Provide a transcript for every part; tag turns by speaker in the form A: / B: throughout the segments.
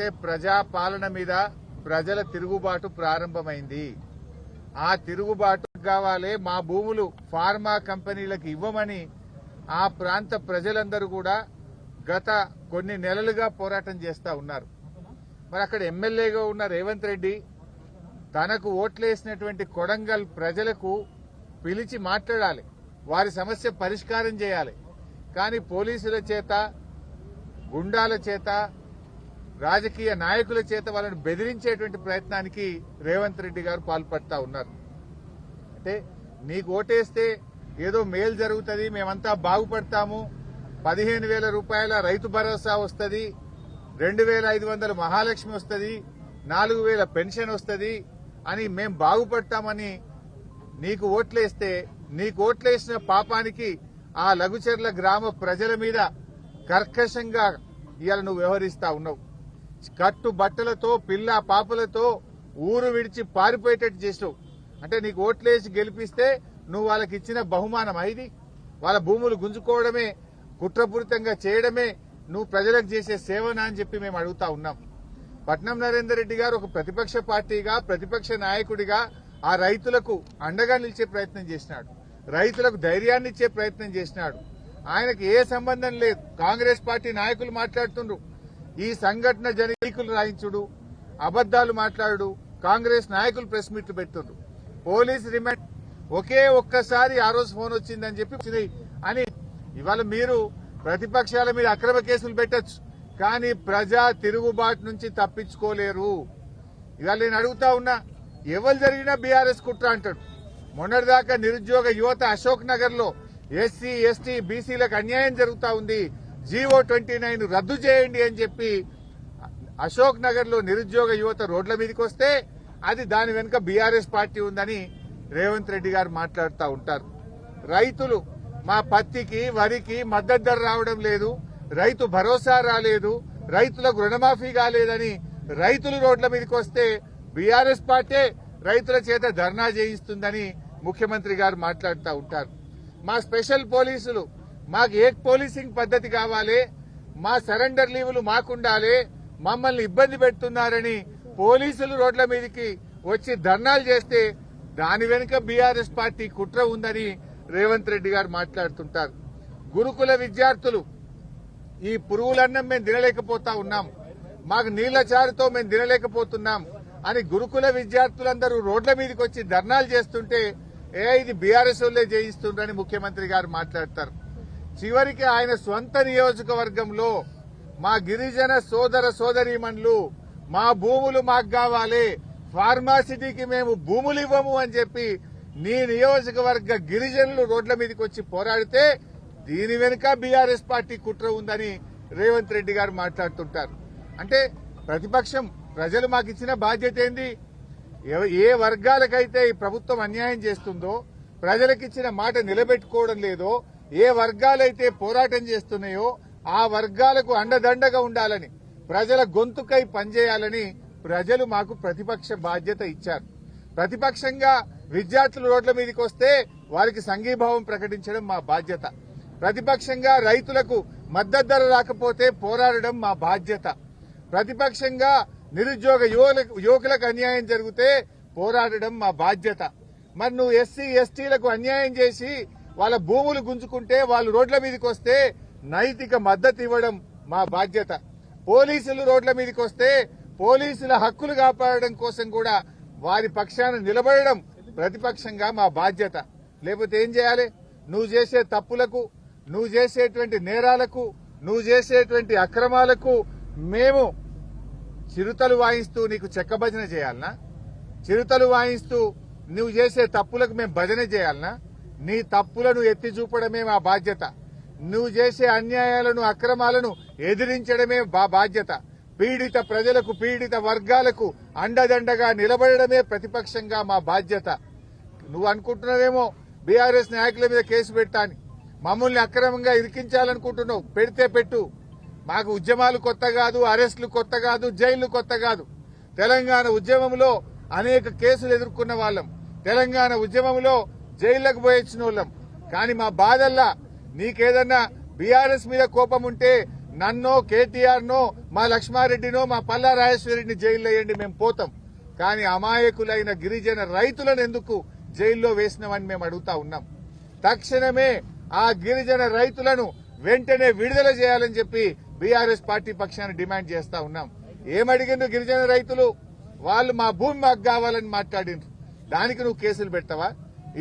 A: అంటే ప్రజా పాలన మీద ప్రజల తిరుగుబాటు ప్రారంభమైంది. ఆ తిరుగుబాటు కావాలి, మా భూములు ఫార్మా కంపెనీలకు ఇవ్వమని ఆ ప్రాంత ప్రజలందరూ కూడా గత కొన్ని నెలలుగా పోరాటం చేస్తా ఉన్నారు. మరి అక్కడ ఎమ్మెల్యేగా ఉన్న రేవంత్ రెడ్డి తనకు ఓట్లేసినటువంటి కొడంగల్ ప్రజలకు పిలిచి మాట్లాడాలి, వారి సమస్య పరిష్కారం చేయాలి. కానీ పోలీసుల చేత, గుండాల చేత, రాజకీయ నాయకుల చేత వాళ్ళని బెదిరించేటువంటి ప్రయత్నానికి రేవంత్ రెడ్డి గారు పాల్పడతా ఉన్నారు. అంటే నీకు ఓటేస్తే ఏదో మేలు జరుగుతుంది, మేమంతా బాగుపడతాము, 15,000 రూపాయల రైతు భరోసా వస్తుంది, 2,500 మహాలక్ష్మి వస్తుంది, 4,000 పెన్షన్ వస్తుంది అని మేం బాగుపడతామని నీకు ఓట్లేస్తే, నీకు ఓట్లేసిన పాపానికి ఆ లఘుచర్ల గ్రామ ప్రజల మీద కర్కశంగా ఇవాళ నువ్వు వ్యవహరిస్తా ఉన్నావు. కట్టు బట్టలతో, పిల్ల పాపలతో ఊరు విడిచి పారిపోయేటట్టు చేసావు. అంటే నీకు ఓట్లేసి గెలిపిస్తే నువ్వు వాళ్ళకి ఇచ్చిన బహుమానం ఇది? వాళ్ళ భూములు గుంజుకోవడమే, కుట్రపూరితంగా చేయడమే నువ్వు ప్రజలకు చేసే సేవనా అని చెప్పి మేము అడుగుతా ఉన్నాం. పట్నం నరేందర్ రెడ్డి గారు ఒక ప్రతిపక్ష పార్టీగా, ప్రతిపక్ష నాయకుడిగా ఆ రైతులకు అండగా నిలిచే ప్రయత్నం చేసినాడు, రైతులకు ధైర్యాన్ని ఇచ్చే ప్రయత్నం చేసినాడు. ఆయనకు ఏ సంబంధం లేదు. కాంగ్రెస్ పార్టీ నాయకులు మాట్లాడుతుండ్రు, ఈ సంఘటన జనీకులు రాయించుడు, అబద్దాలు మాట్లాడు, కాంగ్రెస్ నాయకులు ప్రెస్ మీట్లు పెడుతుండ్రు. పోలీస్ రిమాండ్ ఒకే ఒక్కసారి ఆ రోజు ఫోన్ వచ్చిందని చెప్పి అని ఇవాళ మీరు ప్రతిపక్షాల మీద అక్రమ కేసులు పెట్టచ్చు, కానీ ప్రజా తిరుగుబాటు నుంచి తప్పించుకోలేరు. ఇవాళ నేను అడుగుతా ఉన్నా, ఎవరు జరిగినా బీఆర్ఎస్ కుట్ర అంటాడు. మొన్నటిదాకా నిరుద్యోగ యువత అశోక్ నగర్ లో ఎస్సీ, ఎస్టీ, బీసీలకు అన్యాయం జరుగుతా ఉంది, జీవో 29 రద్దు చేయండి అని చెప్పి అశోక్ నగర్ లో నిరుద్యోగ యువత రోడ్ల మీదకి వస్తే అది దాని వెనుక బీఆర్ఎస్ పార్టీ ఉందని రేవంత్ రెడ్డి గారు మాట్లాడుతూ ఉంటారు. రైతులు మా పత్తికి, వరికి మద్దతు ధర రావడం లేదు, రైతు భరోసా రాలేదు, రైతులకు రుణమాఫీ కాలేదని రైతులు రోడ్ల మీదకి వస్తే బీఆర్ఎస్ పార్టీ రైతుల చేత ధర్నా చేయిస్తుందని ముఖ్యమంత్రి గారు మాట్లాడుతూ ఉంటారు. మా స్పెషల్ పోలీసులు, మాకు ఏ పోలీసింగ్ పద్ధతి కావాలి, మా సరెండర్ లీవులు మాకుండాలి, మమ్మల్ని ఇబ్బంది పెడుతున్నారని పోలీసులు రోడ్ల మీదకి వచ్చి ధర్నాలు చేస్తే దాని వెనుక బీఆర్ఎస్ పార్టీ కుట్ర ఉందని రేవంత్ రెడ్డి గారు మాట్లాడుతుంటారు. గురుకుల విద్యార్థులు ఈ పురుగులన్నం మేము తినలేకపోతా ఉన్నాం, మాకు నీళ్ల చారుతో మేము తినలేకపోతున్నాం అని గురుకుల విద్యార్థులందరూ రోడ్ల మీదకి వచ్చి ధర్నాలు చేస్తుంటే ఇది బీఆర్ఎస్ వాళ్ళే చేయిస్తుండ్రని ముఖ్యమంత్రి గారు మాట్లాడతారు. చివరికి ఆయన స్వంత నియోజకవర్గంలో మా గిరిజన సోదర సోదరీమణులు మా భూములు మాకు కావాలి, ఫార్మాసిటీకి మేము భూములు ఇవ్వము అని చెప్పి నీ నియోజకవర్గ గిరిజనులు రోడ్ల మీదకి వచ్చి పోరాడితే దీని వెనుక బీఆర్ఎస్ పార్టీ కుట్ర ఉందని రేవంత్ రెడ్డి గారు మాట్లాడుతుంటారు. అంటే ప్రతిపక్షం, ప్రజలు మాకు ఇచ్చిన బాధ్యత ఏంది? ఏ వర్గాలకైతే ఈ ప్రభుత్వం అన్యాయం చేస్తుందో, ప్రజలకిచ్చిన మాట నిలబెట్టుకోవడం లేదో, ఏ వర్గాలైతే పోరాటం చేస్తున్నాయో ఆ వర్గాలకు అండదండగా ఉండాలని, ప్రజల గొంతుకై పనిచేయాలని ప్రజలు మాకు ప్రతిపక్ష బాధ్యత ఇచ్చారు. ప్రతిపక్షంగా విద్యార్థులు రోడ్ల మీదకి వస్తే వారికి సంఘీభావం ప్రకటించడం మా బాధ్యత. ప్రతిపక్షంగా రైతులకు మద్దతు ధర రాకపోతే పోరాడడం మా బాధ్యత. ప్రతిపక్షంగా నిరుద్యోగ యువకులకు అన్యాయం జరిగితే పోరాడడం మా బాధ్యత. మరి నువ్వు ఎస్సీ, ఎస్టీలకు అన్యాయం చేసి వాళ్ళ భూములు గుంజుకుంటే వాళ్ళు రోడ్ల మీదకి వస్తే నైతిక మద్దతు ఇవ్వడం మా బాధ్యత. పోలీసులు రోడ్ల మీదకి వస్తే పోలీసుల హక్కులు కాపాడడం కోసం కూడా వారి పక్షాన నిలబడడం ప్రతిపక్షంగా మా బాధ్యత. లేకపోతే ఏం చేయాలి? నువ్వు చేసే తప్పులకు, నువ్వు చేసేటువంటి నేరాలకు, నువ్వు చేసేటువంటి అక్రమాలకు మేము చిరుతలు వాయిస్తూ నీకు చెక్క భజన చేయాలనా? చిరుతలు వాయిస్తూ నువ్వు చేసే తప్పులకు మేము భజన చేయాలనా? నీ తప్పులను ఎత్తి చూపడమే మా బాధ్యత. నువ్వు చేసే అన్యాయాలను, అక్రమాలను ఎదిరించడమే మా బాధ్యత. పీడిత ప్రజలకు, పీడిత వర్గాలకు అండదండగా నిలబడమే ప్రతిపక్షంగా మా బాధ్యత. నువ్వు అనుకుంటున్నావేమో బీఆర్ఎస్ నాయకుల మీద కేసు పెట్టాని, మమ్మల్ని అక్రమంగా ఇరికించాలనుకుంటున్నావు. పెడితే పెట్టు. మాకు ఉద్యమాలు కొత్త కాదు, అరెస్టులు కొత్త కాదు, జైళ్లు కొత్త కాదు. తెలంగాణ ఉద్యమంలో అనేక కేసులు ఎదుర్కొన్న వాళ్ళం, తెలంగాణ ఉద్యమంలో జైళ్లకు పోయొచ్చిన వాళ్ళం. కానీ మా బాధల్లా నీకేదన్నా బీఆర్ఎస్ మీద కోపం ఉంటే నన్నో కేటీఆర్ నో మా లక్ష్మారెడ్డినో మా పల్లా రాజేశ్వరరెడ్డిని జైల్లో వేయండి, మేము పోతాం. కానీ అమాయకులైన గిరిజన రైతులను ఎందుకు జైల్లో వేసినామని మేము అడుగుతా ఉన్నాం. తక్షణమే ఆ గిరిజన రైతులను వెంటనే విడుదల చేయాలని చెప్పి బీఆర్ఎస్ పార్టీ పక్షాన్ని డిమాండ్ చేస్తా ఉన్నాం. ఏమడిగిండ్రు గిరిజన రైతులు? వాళ్ళు మా భూమి మాకు కావాలని మాట్లాడిండ్రు. దానికి నువ్వు కేసులు పెడతావా?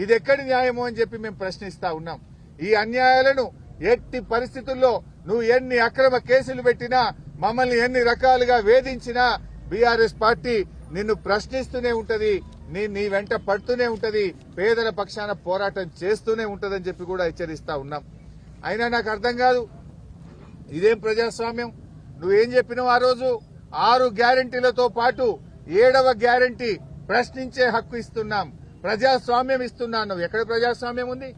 A: ఇది ఎక్కడి న్యాయమో అని చెప్పి మేము ప్రశ్నిస్తా ఉన్నాం. ఈ అన్యాయాలను ఎట్టి పరిస్థితుల్లో నువ్వు ఎన్ని అక్రమ కేసులు పెట్టినా, మమ్మల్ని ఎన్ని రకాలుగా వేధించినా బీఆర్ఎస్ పార్టీ నిన్ను ప్రశ్నిస్తూనే ఉంటది, నీ వెంట పడుతూనే ఉంటది, పేదల పక్షాన పోరాటం చేస్తూనే ఉంటదని చెప్పి కూడా హెచ్చరిస్తా ఉన్నాం. అయినా నాకు అర్థం కాదు, ఇదేం ప్రజాస్వామ్యం? నువ్వేం చెప్పినావు ఆ రోజు? 6 గ్యారంటీలతో పాటు 7వ గ్యారంటీ ప్రశ్నించే హక్కు ఇస్తున్నాం, ప్రజాస్వామ్యం ఇస్తున్నాను. ఎక్కడ ప్రజాస్వామ్యం ఉంది?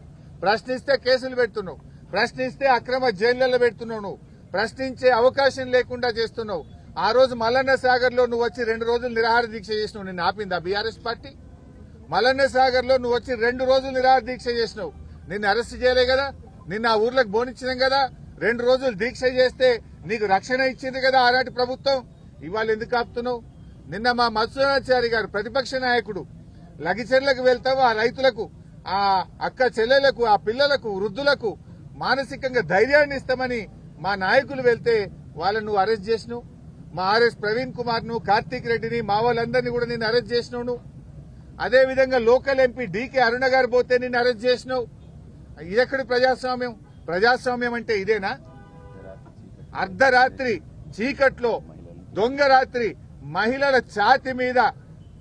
A: ప్రశ్నిస్తే కేసులు పెడుతున్నావు, ప్రశ్నిస్తే అక్రమ జైళ్లలో పెడుతున్నావు, నువ్వు ప్రశ్నించే అవకాశం లేకుండా చేస్తున్నావు. ఆ రోజు మల్లన్న సాగర్ లో నువ్వు వచ్చి 2 రోజులు నిరాహార దీక్ష చేసినావు, నిన్ను ఆపిందా బీఆర్ఎస్ పార్టీ? మల్లన్న సాగర్ లో నువ్వు వచ్చి 2 రోజులు నిరాహార దీక్ష చేసినావు, నిన్ను అరెస్ట్ చేయలే కదా? నిన్న ఆ ఊర్లకు బోనిచ్చినాం కదా? 2 రోజులు దీక్ష చేస్తే నీకు రక్షణ ఇచ్చింది కదా ఆనాటి ప్రభుత్వం. ఇవాళ ఎందుకు ఆపుతున్నావు? నిన్న మా మత్స్యాచారి గారు ప్రతిపక్ష నాయకుడు లగిచెర్లకు వెళ్తావు, ఆ రైతులకు, ఆ అక్క చెల్లెలకు, ఆ పిల్లలకు, వృద్ధులకు మానసికంగా ధైర్యాన్ని ఇస్తామని మా నాయకులు వెళ్తే వాళ్ళను నువ్వు అరెస్ట్ చేసినావు. మా ఆర్ఎస్ ప్రవీణ్ కుమార్ ను, కార్తీక్ రెడ్డిని, మా వాళ్ళందరినీ కూడా నిన్ను అరెస్ట్ చేసినావు. అదేవిధంగా లోకల్ ఎంపీ డీకే అరుణ గారు పోతే నిన్ను అరెస్ట్ చేసినావు. ఇదెక్కడి ప్రజాస్వామ్యం? ప్రజాస్వామ్యం అంటే ఇదేనా? అర్ధరాత్రి చీకట్లో దొంగ రాత్రి మహిళల ఛాతి మీద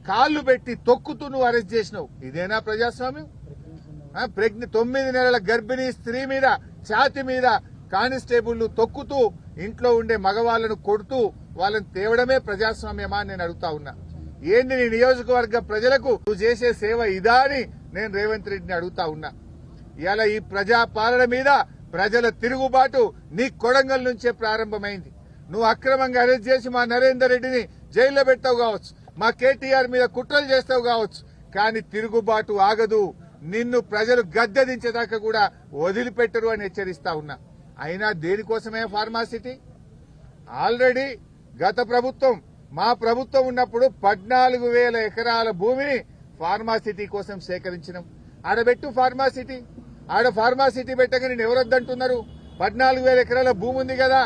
A: కాళ్లు పెట్టి తొక్కుతూ నువ్వు అరెస్ట్ చేసినావు. ఇదేనా ప్రజాస్వామ్యం? 9 నెలల గర్భిణీ స్త్రీ మీద ఛాతి మీద కానిస్టేబుళ్లు తొక్కుతూ ఇంట్లో ఉండే మగవాళ్లను కొడుతూ వాళ్ళని తేవడమే ప్రజాస్వామ్యమా అని నేను అడుగుతా ఉన్నా. ఏంది నీ నియోజకవర్గ ప్రజలకు నువ్వు చేసే సేవ ఇదా అని నేను రేవంత్ రెడ్డిని అడుగుతా ఉన్నా. ఇలా ఈ ప్రజాపాలన మీద ప్రజల తిరుగుబాటు నీ కొడంగల్ నుంచే ప్రారంభమైంది. నువ్వు అక్రమంగా అరెస్ట్ చేసి మా నరేందర్ రెడ్డిని జైల్లో పెట్టావు కావచ్చు, మా కేటీఆర్ మీద కుట్రలు చేస్తావు కావచ్చు, కానీ తిరుగుబాటు ఆగదు. నిన్ను ప్రజలు గద్దెదించేదాకా కూడా వదిలిపెట్టరు అని హెచ్చరిస్తా ఉన్నా. అయినా దేనికోసమే ఫార్మాసిటీ? ఆల్రెడీ గత ప్రభుత్వం, మా ప్రభుత్వం ఉన్నప్పుడు 14,000 ఎకరాల భూమిని ఫార్మాసిటీ కోసం సేకరించినాం. ఆడబెట్టు ఫార్మాసిటీ. ఆడ ఫార్మాసిటీ పెట్టగా నేను ఎవరొద్దంటున్నారు? 14,000 ఎకరాల భూమి ఉంది కదా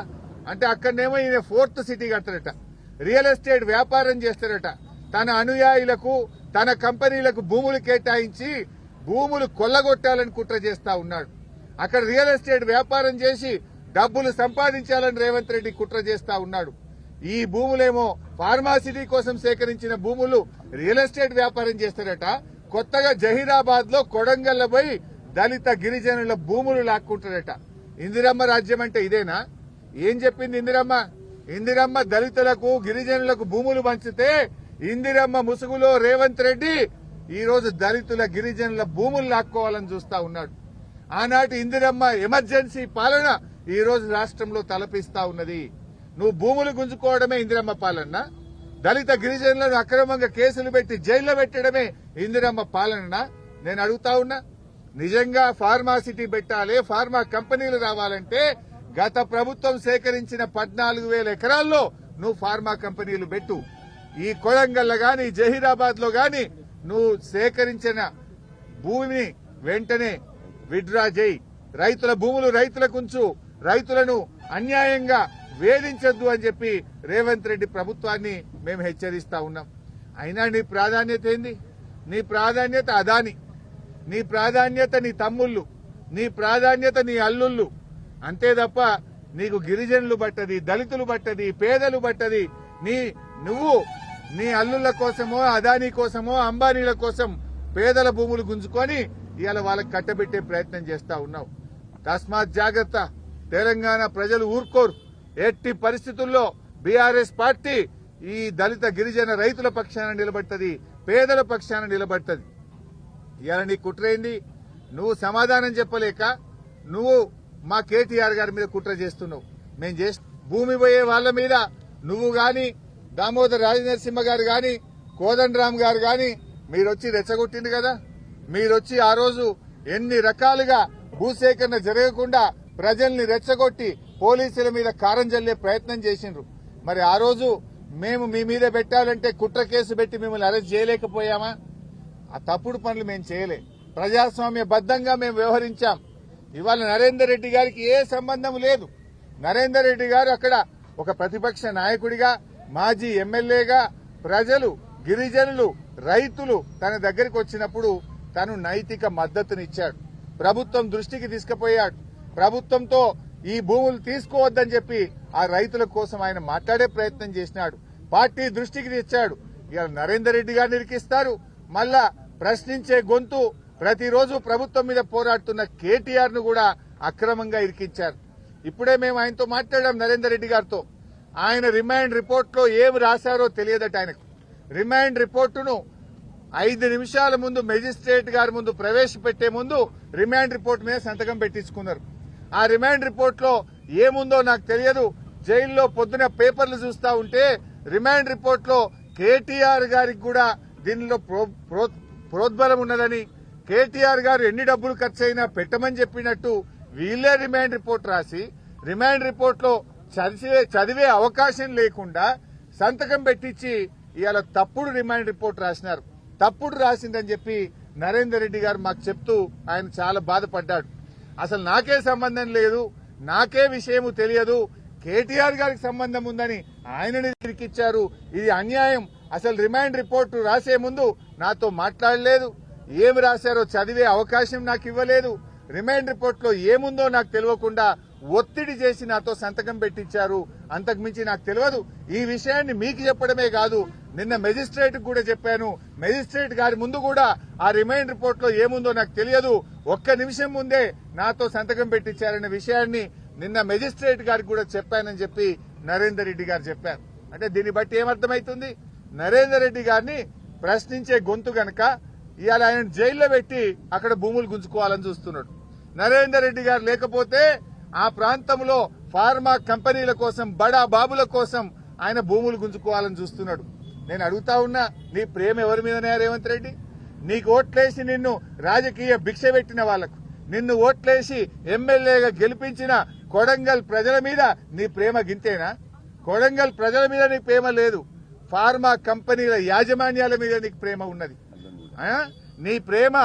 A: అంటే అక్కడనేమో ఈయన 4th సిటీ కడతారట, రియల్ ఎస్టేట్ వ్యాపారం చేస్తారట, తన అనుయాయులకు తన కంపెనీలకు భూములు కేటాయించి భూములు కొల్లగొట్టాలని కుట్ర చేస్తా ఉన్నాడు. అక్కడ రియల్ ఎస్టేట్ వ్యాపారం చేసి డబ్బులు సంపాదించాలని రేవంత్ రెడ్డి కుట్ర చేస్తా ఉన్నాడు. ఈ భూములేమో ఫార్మాసిటీ కోసం సేకరించిన భూములు రియల్ ఎస్టేట్ వ్యాపారం చేస్తారట. కొత్తగా జహీరాబాద్ లో కొడంగల్ పోయి దళిత గిరిజనుల భూములు లాక్కుంటారట. ఇందిరమ్మ రాజ్యం అంటే ఇదేనా? ఏం చెప్పింది ఇందిరమ్మ? ఇందిరమ్మ దళితులకు గిరిజనులకు భూములు పంచితే ఇందిరమ్మ ముసుగులో రేవంత్ రెడ్డి ఈ రోజు దళితుల గిరిజనుల భూములు లాక్కోవాలని చూస్తా ఉన్నాడు. ఆనాటి ఇందిరమ్మ ఎమర్జెన్సీ పాలన ఈ రోజు రాష్ట్రంలో తలపిస్తా ఉన్నది. నువ్వు భూములు గుంజుకోవడమే ఇందిరమ్మ పాలన? దళిత గిరిజనులను అక్రమంగా కేసులు పెట్టి జైల్లో పెట్టడమే ఇందిరమ్మ పాలన? నేను అడుగుతా ఉన్నా. నిజంగా ఫార్మాసిటీ పెట్టాలి, ఫార్మా కంపెనీలు రావాలంటే గత ప్రభుత్వం సేకరించిన 14,000 ఎకరాల్లో నువ్వు ఫార్మా కంపెనీలు పెట్టు. ఈ కొడంగల్లో గాని జహీరాబాద్ లో గాని నువ్వు సేకరించిన భూమిని వెంటనే విత్డ్రా చేయి. రైతుల భూములు రైతులకు ఉంచు, రైతులను అన్యాయంగా వేధించొద్దు అని చెప్పి రేవంత్ రెడ్డి ప్రభుత్వాన్ని మేము హెచ్చరిస్తా ఉన్నాం. అయినా నీ ప్రాధాన్యత ఏంది? నీ ప్రాధాన్యత అదాని, నీ ప్రాధాన్యత నీ తమ్ముళ్ళు, నీ ప్రాధాన్యత నీ అల్లుళ్ళు. అంతే తప్ప నీకు గిరిజనులు బట్టది, దళితులు బట్టది, పేదలు బట్టది. నువ్వు నీ అల్లుళ్ల కోసమో అదానీ కోసమో అంబానీల కోసం పేదల భూములు గుంజుకొని ఇవాళ వాళ్ళకి కట్టబెట్టే ప్రయత్నం చేస్తా ఉన్నావు. తస్మాత్ జాగ్రత్త. తెలంగాణ ప్రజలు ఊరుకోరు. ఎట్టి పరిస్థితుల్లో బీఆర్ఎస్ పార్టీ ఈ దళిత గిరిజన రైతుల పక్షాన నిలబడుతుంది, పేదల పక్షాన నిలబడుతుంది. ఇవాళ నీ కుట్రైంది. నువ్వు సమాధానం చెప్పలేక నువ్వు మా కేటీఆర్ గారి మీద కుట్ర చేస్తున్నావు. మేము భూమి పోయే వాళ్ళ మీద నువ్వు గాని, దామోదర్ రాజనరసింహ గారు గాని, కోదండరామ్ గారు గాని మీరొచ్చి రెచ్చగొట్టింది కదా. మీరొచ్చి ఆ రోజు ఎన్ని రకాలుగా భూసేకరణ జరగకుండా ప్రజల్ని రెచ్చగొట్టి పోలీసుల మీద కారం జల్లే ప్రయత్నం చేసిండ్రు. మరి ఆ రోజు మేము మీ మీద పెట్టాలంటే కుట్ర కేసు పెట్టి మిమ్మల్ని అరెస్ట్ చేయలేకపోయామా? ఆ తప్పుడు పనులు మేము చేయలే. ప్రజాస్వామ్యబద్దంగా మేము వ్యవహరించాం. ఇవాళ నరేందర్ రెడ్డి గారికి ఏ సంబంధం లేదు. నరేందర్ రెడ్డి గారు అక్కడ ఒక ప్రతిపక్ష నాయకుడిగా, మాజీ ఎమ్మెల్యేగా ప్రజలు, గిరిజనులు, రైతులు తన దగ్గరికి వచ్చినప్పుడు తను నైతిక మద్దతునిచ్చాడు. ప్రభుత్వం దృష్టికి తీసుకుపోయాడు. ప్రభుత్వంతో ఈ భూములు తీసుకోవద్దని చెప్పి ఆ రైతుల కోసం ఆయన మాట్లాడే ప్రయత్నం చేసినాడు. పార్టీ దృష్టికి తెచ్చాడు. ఇవాళ నరేందర్ రెడ్డి గారిని ఇరికిస్తారు. మళ్ళా ప్రశ్నించే గొంతు ప్రతిరోజు ప్రభుత్వం మీద పోరాడుతున్న కేటీఆర్ ను కూడా అక్రమంగా ఇరికించారు. ఇప్పుడే మేము ఆయనతో మాట్లాడాం, నరేందర్ రెడ్డి గారితో. ఆయన రిమాండ్ రిపోర్ట్ లో ఏం రాశారో తెలియదట ఆయనకు. రిమాండ్ రిపోర్టును 5 నిమిషాల ముందు మెజిస్ట్రేట్ గారి ముందు ప్రవేశపెట్టే ముందు రిమాండ్ రిపోర్ట్ మీద సంతకం పెట్టించుకున్నారు. ఆ రిమాండ్ రిపోర్ట్ లో ఏముందో నాకు తెలియదు. జైల్లో పొద్దున పేపర్లు చూస్తా ఉంటే రిమాండ్ రిపోర్ట్ లో కేటీఆర్ గారికి కూడా దీనిలో ప్రోద్బలం ఉన్నదని, కేటీఆర్ గారు ఎన్ని డబ్బులు ఖర్చయినా పెట్టమని చెప్పినట్టు వీళ్లే రిమాండ్ రిపోర్ట్ రాసి, రిమాండ్ రిపోర్ట్ లో చదివే అవకాశం లేకుండా సంతకం పెట్టించి ఇవాళ తప్పుడు రిమాండ్ రిపోర్ట్ రాసినారు. తప్పుడు రాసిందని చెప్పి నరేందర్ రెడ్డి గారు మాకు చెప్తూ ఆయన చాలా బాధపడ్డాడు. అసలు నాకే సంబంధం లేదు, నాకే విషయము తెలియదు, కేటీఆర్ గారికి సంబంధం ఉందని ఆయనని ఇరికిచ్చారు. ఇది అన్యాయం. అసలు రిమాండ్ రిపోర్టు రాసే ముందు నాతో మాట్లాడలేదు, ఏమి రాశారో చదివే అవకాశం నాకు ఇవ్వలేదు, రిమాండ్ రిపోర్ట్ లో ఏముందో నాకు తెలియకుండా ఒత్తిడి చేసి నాతో సంతకం పెట్టించారు. అంతకుమించి నాకు తెలియదు. ఈ విషయాన్ని మీకు చెప్పడమే కాదు, నిన్న మెజిస్ట్రేట్ కూడా చెప్పాను. మెజిస్ట్రేట్ గారి ముందు కూడా ఆ రిమైండ్ రిపోర్ట్ లో ఏముందో నాకు తెలియదు, ఒక్క నిమిషం ముందే నాతో సంతకం పెట్టించారనే విషయాన్ని నిన్న మెజిస్ట్రేట్ గారికి కూడా చెప్పానని చెప్పి నరేందర్ రెడ్డి గారు చెప్పారు. అంటే దీన్ని బట్టి ఏమర్థమవుతుంది? నరేందర్ రెడ్డి గారిని ప్రశ్నించే గొంతు గనక ఇవాళ ఆయన జైల్లో పెట్టి అక్కడ భూములు గుంజుకోవాలని చూస్తున్నాడు. నరేందర్ రెడ్డి గారు లేకపోతే ఆ ప్రాంతంలో ఫార్మా కంపెనీల కోసం, బడా బాబుల కోసం ఆయన భూములు గుంజుకోవాలని చూస్తున్నాడు. నేను అడుగుతా ఉన్నా, నీ ప్రేమ ఎవరి మీదనే రేవంత్ రెడ్డి? నీకు ఓట్లేసి నిన్ను రాజకీయ భిక్ష పెట్టిన వాళ్లకు, నిన్ను ఓట్లేసి ఎమ్మెల్యేగా గెలిపించిన కొడంగల్ ప్రజల మీద నీ ప్రేమ గింతేనా? కొడంగల్ ప్రజల మీద నీకు ప్రేమ లేదు, ఫార్మా కంపెనీల యాజమాన్యాల మీద నీకు ప్రేమ ఉన్నది. నీ ప్రేమ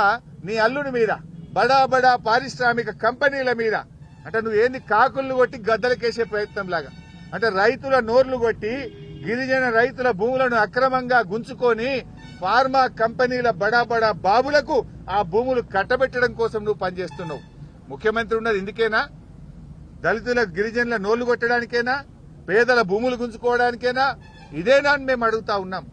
A: నీ అల్లుడి మీద, బడా బడా పారిశ్రామిక కంపెనీల మీద. అంటే నువ్వేంది కాకులను కొట్టి గద్దలకేసే ప్రయత్నం లాగా, అంటే రైతుల నోర్లు కొట్టి గిరిజన రైతుల భూములను అక్రమంగా గుంచుకొని ఫార్మా కంపెనీల బడా బడా బాబులకు ఆ భూములు కట్టబెట్టడం కోసం నువ్వు పనిచేస్తున్నావు. ముఖ్యమంత్రి ఉన్నది ఇందుకేనా? దళితుల గిరిజనుల నోళ్లు కొట్టడానికేనా? పేదల భూములు గుంజుకోవడానికేనా? ఇదేనా అని మేము అడుగుతా ఉన్నాం.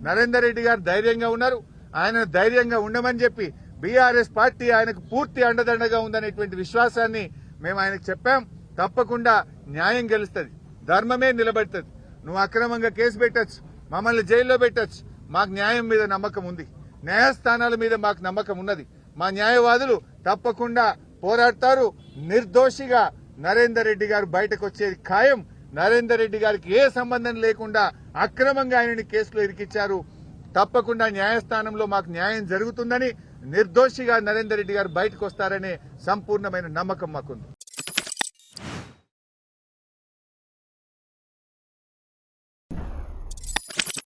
A: నరేందర్ రెడ్డి గారు ధైర్యంగా ఉన్నారు. ఆయన ధైర్యంగా ఉండమని చెప్పి బీఆర్ఎస్ పార్టీ ఆయనకు పూర్తి అండదండగా ఉందనేటువంటి విశ్వాసాన్ని మేము ఆయనకు చెప్పాం. తప్పకుండా న్యాయం గెలుస్తుంది, ధర్మమే నిలబడుతుంది. నువ్వు అక్రమంగా కేసు పెట్టచ్చు, మమ్మల్ని జైల్లో పెట్టచ్చు, మాకు న్యాయం మీద నమ్మకం ఉంది, న్యాయస్థానాల మీద మాకు నమ్మకం ఉన్నది. మా న్యాయవాదులు తప్పకుండా పోరాడతారు. నిర్దోషిగా నరేందర్ రెడ్డి గారు బయటకు వచ్చేది ఖాయం. నరేందర్ రెడ్డి గారికి ఏ సంబంధం లేకుండా అక్రమంగా ఆయనని కేసులో ఇరికిచ్చారు. తప్పకుండా న్యాయస్థానంలో మాకు న్యాయం జరుగుతుందని, నిర్దోషిగా నరేందర్ రెడ్డి గారు బయటకు వస్తారనే సంపూర్ణమైన నమ్మకం మాకుంది.